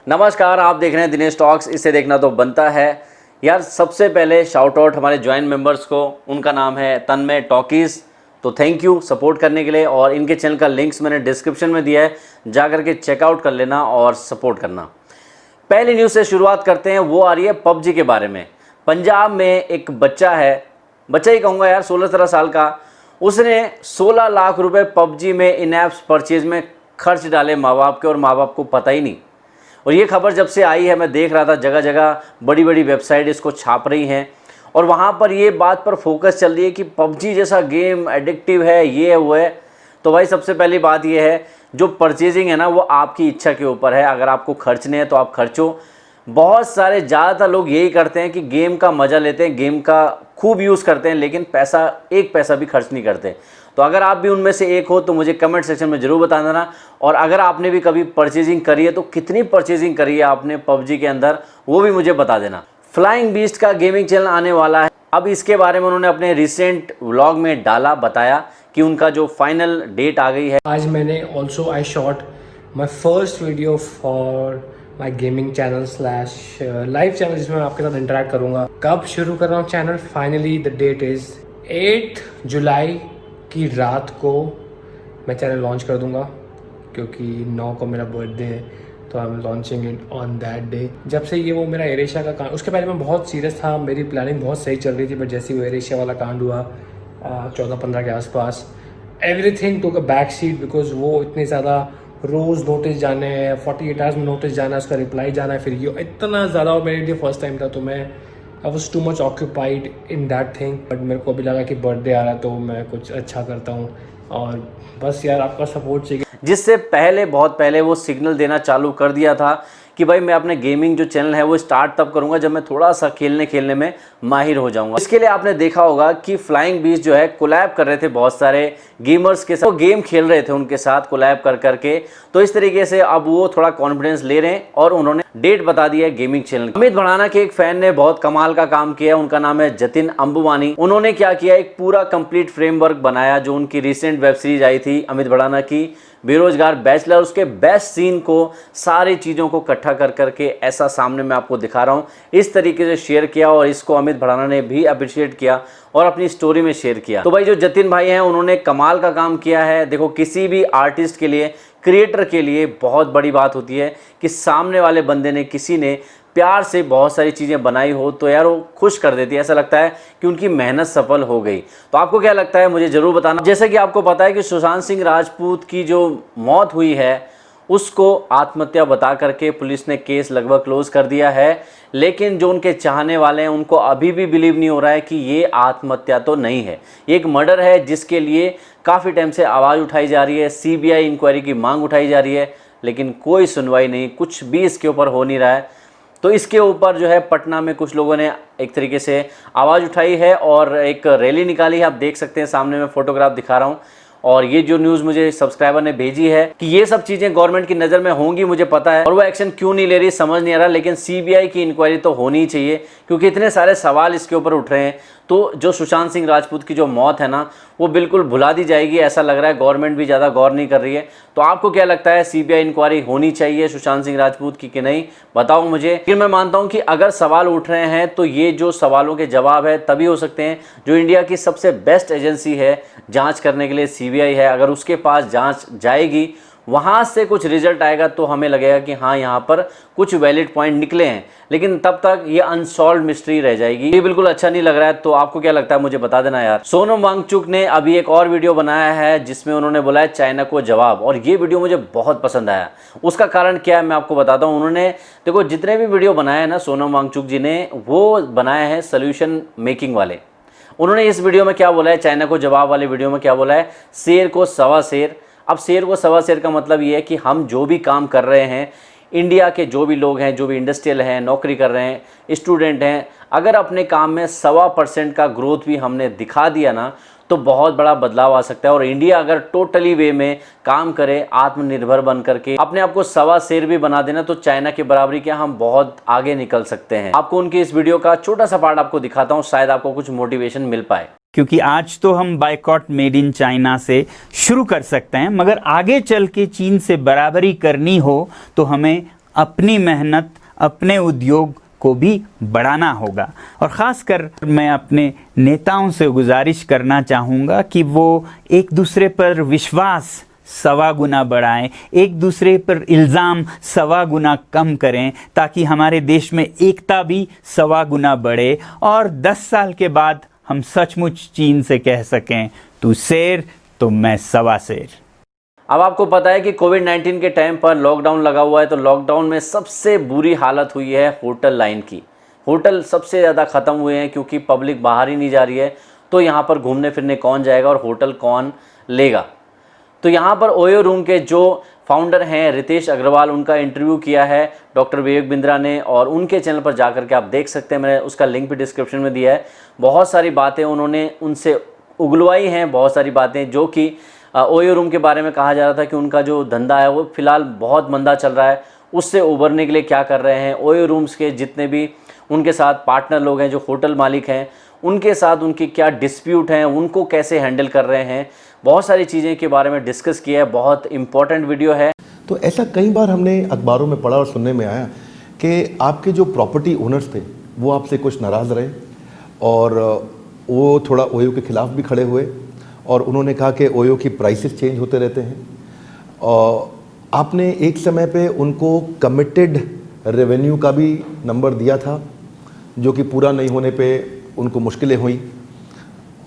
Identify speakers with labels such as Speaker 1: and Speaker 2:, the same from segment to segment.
Speaker 1: नमस्कार, आप देख रहे हैं दिनेश टॉक्स। इसे देखना तो बनता है यार। सबसे पहले शाउट आउट हमारे ज्वाइंट मेंबर्स को, उनका नाम है तन्मय टॉकीज़। तो थैंक यू सपोर्ट करने के लिए, और इनके चैनल का लिंक्स मैंने डिस्क्रिप्शन में दिया है, जा करके चेकआउट कर लेना और सपोर्ट करना। पहली न्यूज़ से शुरुआत करते हैं, वो आ रही है पबजी के बारे में। पंजाब में एक बच्चा है, बच्चा ही कहूँगा यार, 16-17 साल का। उसने 16 लाख रुपए पबजी में इन ऐप्स परचेज में खर्च डाले माँ बाप के, और माँ बाप को पता ही नहीं। और ये खबर जब से आई है, मैं देख रहा था जगह जगह बड़ी बड़ी वेबसाइट इसको छाप रही हैं, और वहाँ पर ये बात पर फोकस चल रही है कि पबजी जैसा गेम एडिक्टिव है, ये है वो है। तो भाई सबसे पहली बात ये है, जो परचेजिंग है ना, वो आपकी इच्छा के ऊपर है। अगर आपको खर्चने हैं तो आप खर्चो। बहुत सारे ज़्यादातर लोग यही करते हैं कि गेम का मज़ा लेते हैं, गेम का खूब यूज़ करते हैं, लेकिन एक पैसा भी खर्च नहीं करते। तो अगर आप भी उनमें से एक हो तो मुझे कमेंट सेक्शन में ज़रूर बता देना। और अगर आपने भी कभी परचेजिंग करी है तो कितनी परचेजिंग करी है आपने पबजी के अंदर, वो भी मुझे बता देना। फ्लाइंग बीस्ट का गेमिंग चैनल आने वाला है। अब इसके बारे में उन्होंने अपने रिसेंट व्लॉग में बताया कि उनका जो फाइनल डेट आ गई है।
Speaker 2: आज मैंने आई shot my first video for my gaming channel slash live channel, जिसमें मैं आपके साथ इंटरेक्ट करूँगा। कब शुरू कर रहा हूँ channel? Finally the that is 8 जुलाई की रात को मैं चैनल लॉन्च कर दूँगा, क्योंकि 9 को मेरा बर्थडे है, तो I am launching it on that day. जब से ये वो मेरा एरेशिया का कांड, उसके पहले मैं बहुत सीरियस था, मेरी प्लानिंग बहुत सही चल रही थी, बट जैसे वो एरेशिया वाला कांड हुआ 14-15 के आसपास, everything took a back seat, because वो इतने ज़्यादा रोज़ नोटिस जाने हैं, 48 आवर्स में नोटिस जाना है, उसका रिप्लाई जाना है, फिर ये इतना ज़्यादा मेरे लिए फर्स्ट टाइम था, तो मैं I was too much occupied in that thing. But मेरे को अभी लगा कि बर्थडे आ रहा है तो मैं कुछ अच्छा करता हूँ, और बस यार आपका सपोर्ट चाहिए।
Speaker 1: जिससे पहले, बहुत पहले वो सिग्नल देना चालू कर दिया था कि भाई मैं अपने गेमिंग जो चैनल है वो स्टार्ट तब करूंगा जब मैं थोड़ा सा खेलने में माहिर हो जाऊंगा। इसके लिए आपने देखा होगा कि फ्लाइंग बीस्ट जो है कोलैब कर रहे थे बहुत सारे गेमर्स के साथ, वो गेम खेल रहे थे उनके साथ कोलैब कर करके। तो इस तरीके से अब वो थोड़ा कॉन्फिडेंस ले रहे हैं, और उन्होंने डेट बता दी है गेमिंग चैनल। अमित भड़ाना के एक फैन ने बहुत कमाल का काम किया है, उनका नाम है जतिन अंबुवानी। उन्होंने क्या किया, एक पूरा कंप्लीट फ्रेमवर्क बनाया, जो उनकी रिसेंट वेब सीरीज आई थी अमित भड़ाना की बेरोजगार बैचलर, उसके बेस्ट सीन को, सारी चीज़ों को इकट्ठा कर करके ऐसा सामने मैं आपको दिखा रहा हूँ, इस तरीके से शेयर किया, और इसको अमित भड़ाना ने भी अप्रिशिएट किया और अपनी स्टोरी में शेयर किया। तो भाई जो जतिन भाई हैं, उन्होंने कमाल का काम किया है। देखो, किसी भी आर्टिस्ट के लिए, क्रिएटर के लिए बहुत बड़ी बात होती है कि सामने वाले बंदे ने, किसी ने प्यार से बहुत सारी चीज़ें बनाई हो तो यार वो खुश कर देती है, ऐसा लगता है कि उनकी मेहनत सफल हो गई। तो आपको क्या लगता है मुझे ज़रूर बताना। जैसे कि आपको पता है कि सुशांत सिंह राजपूत की जो मौत हुई है, उसको आत्महत्या बता करके पुलिस ने केस लगभग क्लोज कर दिया है, लेकिन जो उनके चाहने वाले हैं उनको अभी भी बिलीव नहीं हो रहा है कि ये आत्महत्या तो नहीं है, ये एक मर्डर है, जिसके लिए काफ़ी टाइम से आवाज़ उठाई जा रही है, सीबीआई इंक्वायरी की मांग उठाई जा रही है, लेकिन कोई सुनवाई नहीं, कुछ भी इसके ऊपर हो नहीं रहा है। तो इसके ऊपर जो है पटना में कुछ लोगों ने एक तरीके से आवाज़ उठाई है और एक रैली निकाली है। आप देख सकते हैं, सामने मैं फोटोग्राफ दिखा रहा हूँ, और ये जो न्यूज़ मुझे सब्सक्राइबर ने भेजी है कि ये सब चीज़ें गवर्नमेंट की नज़र में होंगी, मुझे पता है, और वो एक्शन क्यों नहीं ले रही समझ नहीं आ रहा। लेकिन सीबीआई की इंक्वायरी तो होनी ही चाहिए, क्योंकि इतने सारे सवाल इसके ऊपर उठ रहे हैं। तो जो सुशांत सिंह राजपूत की जो मौत है ना, वो बिल्कुल भुला दी जाएगी, ऐसा लग रहा है। गवर्नमेंट भी ज़्यादा गौर नहीं कर रही है। तो आपको क्या लगता है, सीबीआई इंक्वायरी होनी चाहिए सुशांत सिंह राजपूत की कि नहीं, बताओ मुझे। लेकिन मैं मानता हूँ कि अगर सवाल उठ रहे हैं तो ये जो सवालों के जवाब है तभी हो सकते हैं जो इंडिया की सबसे बेस्ट एजेंसी है जांच करने के लिए, सीबीआई है, अगर उसके पास जांच जाएगी, वहाँ से कुछ रिजल्ट आएगा तो हमें लगेगा कि हाँ यहाँ पर कुछ वैलिड पॉइंट निकले हैं, लेकिन तब तक ये अनसॉल्व मिस्ट्री रह जाएगी। ये बिल्कुल अच्छा नहीं लग रहा है। तो आपको क्या लगता है मुझे बता देना यार। सोनम वांगचुक ने अभी एक और वीडियो बनाया है जिसमें उन्होंने बोला है चाइना को जवाब, और ये वीडियो मुझे बहुत पसंद आया। उसका कारण क्या है मैं आपको बताता हूँ। उन्होंने देखो जितने भी वीडियो बनाए हैं ना सोनम वांगचुक जी ने, वो बनाए हैं सोल्यूशन मेकिंग वाले। उन्होंने इस वीडियो में क्या बोला है, चाइना को जवाब वाले वीडियो में क्या बोला है, शेर को सवा शेर। अब शेर को सवा शेर का मतलब ये है कि हम जो भी काम कर रहे हैं, इंडिया के जो भी लोग हैं, जो भी इंडस्ट्रियल हैं, नौकरी कर रहे हैं, स्टूडेंट हैं, अगर अपने काम में 1.25% का ग्रोथ भी हमने दिखा दिया ना, तो बहुत बड़ा बदलाव आ सकता है। और इंडिया अगर टोटली वे में काम करे, आत्मनिर्भर बन करके अपने आप को सवा शेर भी बना देना, तो चाइना के बराबरी क्या हम बहुत आगे निकल सकते हैं। आपको उनकी इस वीडियो का छोटा सा पार्ट आपको दिखाता हूँ, शायद आपको कुछ मोटिवेशन मिल पाए।
Speaker 3: क्योंकि आज तो हम बायकॉट मेड इन चाइना से शुरू कर सकते हैं, मगर आगे चल के चीन से बराबरी करनी हो तो हमें अपनी मेहनत, अपने उद्योग को भी बढ़ाना होगा। और ख़ासकर मैं अपने नेताओं से गुजारिश करना चाहूँगा कि वो एक दूसरे पर विश्वास सवा गुना बढ़ाएं, एक दूसरे पर इल्ज़ाम सवा गुना कम करें, ताकि हमारे देश में एकता भी सवा गुना बढ़े और 10 साल के बाद हम सचमुच चीन से कह सकें, तू शेर तो मैं सवा शेर।
Speaker 1: अब आपको पता है कि कोविड-19 के टाइम पर लॉकडाउन लगा हुआ है, तो लॉकडाउन में सबसे बुरी हालत हुई है होटल लाइन की। होटल सबसे ज़्यादा ख़त्म हुए हैं क्योंकि पब्लिक बाहर ही नहीं जा रही है, तो यहाँ पर घूमने फिरने कौन जाएगा और होटल कौन लेगा। तो यहाँ पर ओयो रूम के जो फाउंडर हैं रितेश अग्रवाल, उनका इंटरव्यू किया है डॉक्टर विवेक बिंद्रा ने, और उनके चैनल पर जाकर के आप देख सकते हैं, मैंने उसका लिंक भी डिस्क्रिप्शन में दिया है। बहुत सारी बातें उन्होंने उनसे उगलवाई हैं, बहुत सारी बातें जो कि ओयो रूम के बारे में कहा जा रहा था कि उनका जो धंधा है वो फ़िलहाल बहुत मंदा चल रहा है, उससे उभरने के लिए क्या कर रहे हैं, ओयो रूम्स के जितने भी उनके साथ पार्टनर लोग हैं, जो होटल मालिक हैं, उनके साथ उनकी क्या डिस्प्यूट हैं, उनको कैसे हैंडल कर रहे हैं, बहुत सारी चीज़ें के बारे में डिस्कस किया है। बहुत इंपॉर्टेंट वीडियो है।
Speaker 4: तो ऐसा कई बार हमने अखबारों में पढ़ा और सुनने में आया कि आपके जो प्रॉपर्टी ओनर्स थे वो आपसे कुछ नाराज़ रहे और वो थोड़ा ओयो के ख़िलाफ़ भी खड़े हुए और उन्होंने कहा कि ओयो की प्राइसेस चेंज होते रहते हैं। और आपने एक समय पे उनको कमिटेड रेवेन्यू का भी नंबर दिया था, जो कि पूरा नहीं होने पे उनको मुश्किलें हुई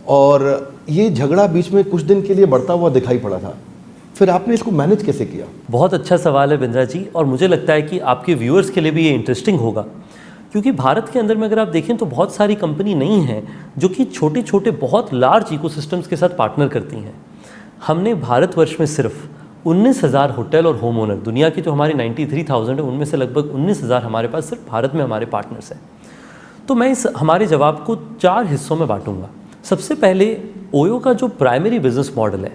Speaker 4: और ये झगड़ा बीच में कुछ दिन के लिए बढ़ता हुआ दिखाई पड़ा था। फिर आपने इसको मैनेज कैसे किया?
Speaker 5: बहुत अच्छा सवाल है बिंद्रा जी, और मुझे लगता है कि आपके व्यूअर्स के लिए भी ये इंटरेस्टिंग होगा, क्योंकि भारत के अंदर में अगर आप देखें तो बहुत सारी कंपनी नहीं हैं जो कि छोटे छोटे बहुत लार्ज इकोसिस्टम्स के साथ पार्टनर करती हैं। हमने भारतवर्ष में सिर्फ 19,000 होटल और होम ओनर, दुनिया की जो हमारी 93,000 है उनमें से लगभग 19,000 हमारे पास सिर्फ भारत में हमारे पार्टनर्स हैं। तो मैं इस हमारे जवाब को 4 हिस्सों में बांटूंगा। सबसे पहले ओयो का जो प्राइमरी बिजनेस मॉडल है,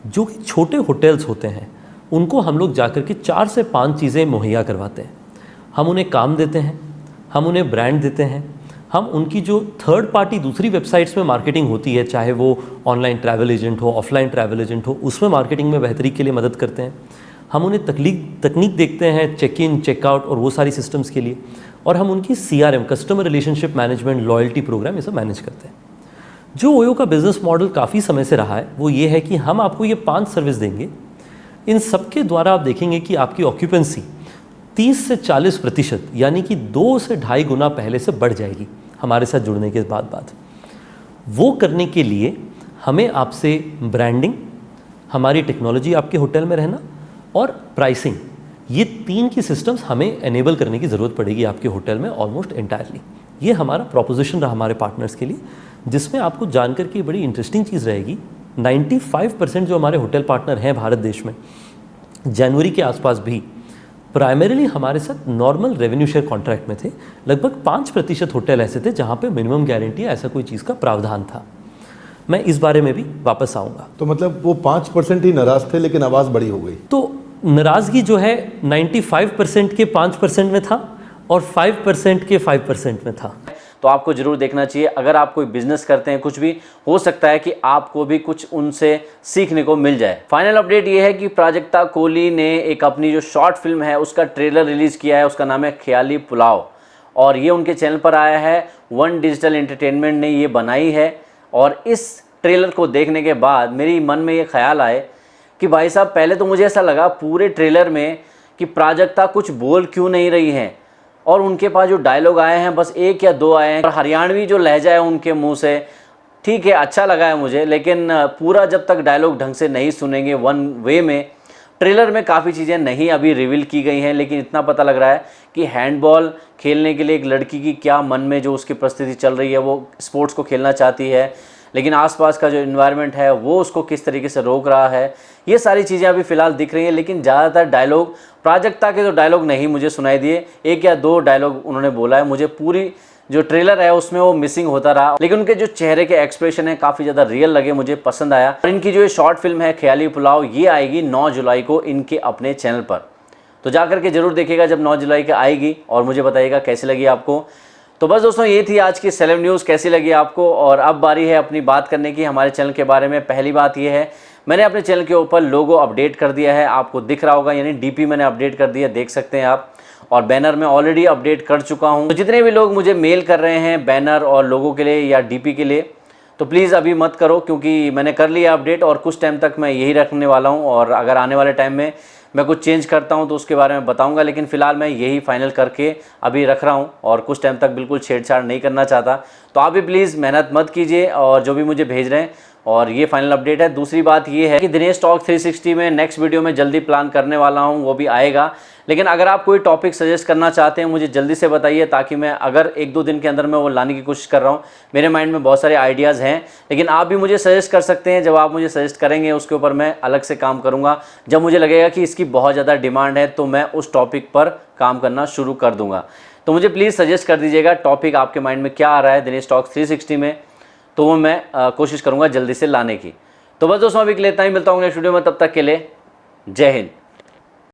Speaker 5: जो कि छोटे होटल्स होते हैं, उनको हम लोग जाकर के 4 से 5 चीज़ें मुहैया करवाते हैं। हम उन्हें काम देते हैं, हम उन्हें ब्रांड देते हैं, हम उनकी जो थर्ड पार्टी दूसरी वेबसाइट्स में मार्केटिंग होती है, चाहे वो ऑनलाइन ट्रैवल एजेंट हो, ऑफलाइन ट्रैवल एजेंट हो, उसमें मार्केटिंग में बेहतरी के लिए मदद करते हैं। हम उन्हें तकनीक देखते हैं चेक इन चेकआउट और वो सारी सिस्टम्स के लिए, और हम उनकी CRM customer relationship management, loyalty programme, ये सब मैनेज करते हैं। जो ओयो का बिज़नेस मॉडल काफ़ी समय से रहा है वो ये है कि हम आपको ये 5 सर्विस देंगे। इन सब के द्वारा आप देखेंगे कि आपकी ऑक्यूपेंसी 30 से 40% यानी कि 2 से 2.5 गुना पहले से बढ़ जाएगी हमारे साथ जुड़ने के बाद। वो करने के लिए हमें आपसे ब्रांडिंग, हमारी टेक्नोलॉजी आपके होटल में रहना और प्राइसिंग, ये 3 की सिस्टम्स हमें एनेबल करने की ज़रूरत पड़ेगी आपके होटल में ऑलमोस्ट एंटायरली। ये हमारा प्रोपोजिशन रहा हमारे पार्टनर्स के लिए, जिसमें आपको जानकर के बड़ी इंटरेस्टिंग चीज़ रहेगी। 95% जो हमारे होटल पार्टनर हैं भारत देश में, जनवरी के आसपास भी प्राइमरीली हमारे साथ नॉर्मल रेवेन्यू शेयर कॉन्ट्रैक्ट में थे। लगभग 5% होटल ऐसे थे जहाँ पे मिनिमम गारंटी या ऐसा कोई चीज़ का प्रावधान था। मैं इस बारे में भी वापस आऊँगा।
Speaker 4: तो मतलब वो 5% ही नाराज़ थे, लेकिन आवाज़ बड़ी हो गई।
Speaker 5: तो नाराज़गी जो है 95% के 5% में था और 5% के 5% में था।
Speaker 1: तो आपको जरूर देखना चाहिए। अगर आप कोई बिजनेस करते हैं, कुछ भी हो सकता है कि आपको भी कुछ उनसे सीखने को मिल जाए। फाइनल अपडेट ये है कि प्राजक्ता कोहली ने एक अपनी जो शॉर्ट फिल्म है उसका ट्रेलर रिलीज किया है। उसका नाम है ख्याली पुलाव, और ये उनके चैनल पर आया है। वन डिजिटल एंटरटेनमेंट ने ये बनाई है, और इस ट्रेलर को देखने के बाद मेरे मन में ये ख्याल आए कि भाई साहब, पहले तो मुझे ऐसा लगा पूरे ट्रेलर में कि प्राजक्ता कुछ बोल क्यों नहीं रही हैं, और उनके पास जो डायलॉग आए हैं बस 1 या 2 आए हैं, और हरियाणवी जो लहजा है उनके मुंह से, ठीक है, अच्छा लगा है मुझे, लेकिन पूरा जब तक डायलॉग ढंग से नहीं सुनेंगे वन वे में, ट्रेलर में काफ़ी चीज़ें नहीं अभी रिवील की गई हैं, लेकिन इतना पता लग रहा है कि हैंडबॉल खेलने के लिए एक लड़की की क्या मन में जो उसकी परिस्थिति चल रही है, वो स्पोर्ट्स को खेलना चाहती है, लेकिन आसपास का जो इन्वायरमेंट है वो उसको किस तरीके से रोक रहा है, ये सारी चीज़ें अभी फ़िलहाल दिख रही हैं। लेकिन ज़्यादातर डायलॉग, प्राजक्ता के तो डायलॉग नहीं मुझे सुनाई दिए, 1 या 2 डायलॉग उन्होंने बोला है, मुझे पूरी जो ट्रेलर है उसमें वो मिसिंग होता रहा। लेकिन उनके जो चेहरे के एक्सप्रेशन है काफ़ी ज़्यादा रियल लगे, मुझे पसंद आया। और इनकी जो शॉर्ट फिल्म है ख्याली पुलाव, ये आएगी 9 जुलाई को इनके अपने चैनल पर, तो जाकर के ज़रूर देखिएगा जब 9 जुलाई को आएगी, और मुझे बताइएगा कैसी लगी आपको। तो बस दोस्तों, ये थी आज की सेलेब न्यूज़। कैसी लगी आपको? और अब बारी है अपनी बात करने की हमारे चैनल के बारे में। पहली बात ये है, मैंने अपने चैनल के ऊपर लोगो अपडेट कर दिया है, आपको दिख रहा होगा, यानी डीपी मैंने अपडेट कर दिया, देख सकते हैं आप। और बैनर में ऑलरेडी अपडेट कर चुका हूँ। तो जितने भी लोग मुझे मेल कर रहे हैं बैनर और लोगों के लिए या डीपी के लिए, तो प्लीज़ अभी मत करो, क्योंकि मैंने कर लिया अपडेट और कुछ टाइम तक मैं यही रखने वाला हूँ। और अगर आने वाले टाइम में मैं कुछ चेंज करता हूँ तो उसके बारे में बताऊँगा, लेकिन फ़िलहाल मैं यही फाइनल करके अभी रख रहा हूँ और कुछ टाइम तक बिल्कुल छेड़छाड़ नहीं करना चाहता। तो आप भी प्लीज़ मेहनत मत कीजिए और जो भी मुझे भेज रहे हैं, और ये फाइनल अपडेट है। दूसरी बात ये है कि दिनेश टॉक 360 में नेक्स्ट वीडियो में जल्दी प्लान करने वाला हूँ, वो भी आएगा। लेकिन अगर आप कोई टॉपिक सजेस्ट करना चाहते हैं मुझे जल्दी से बताइए, ताकि मैं अगर 1-2 दिन के अंदर मैं वो लाने की कोशिश कर रहा हूँ। मेरे माइंड में बहुत सारे आइडियाज़ हैं, लेकिन आप भी मुझे सजेस्ट कर सकते हैं। जब आप मुझे सजेस्ट करेंगे उसके ऊपर मैं अलग से काम करूँगा। जब मुझे लगेगा कि इसकी बहुत ज़्यादा डिमांड है तो मैं उस टॉपिक पर काम करना शुरू कर दूँगा। तो मुझे प्लीज़ सजेस्ट कर दीजिएगा टॉपिक आपके माइंड में क्या आ रहा है दिनेश टॉक 360 में, तो वो मैं कोशिश करूँगा जल्दी से लाने की। तो बस दोस्तों अभी के लिए इतना ही, मिलता हूँ नेक्स्ट वीडियो में, तब तक के लिए जय हिंद।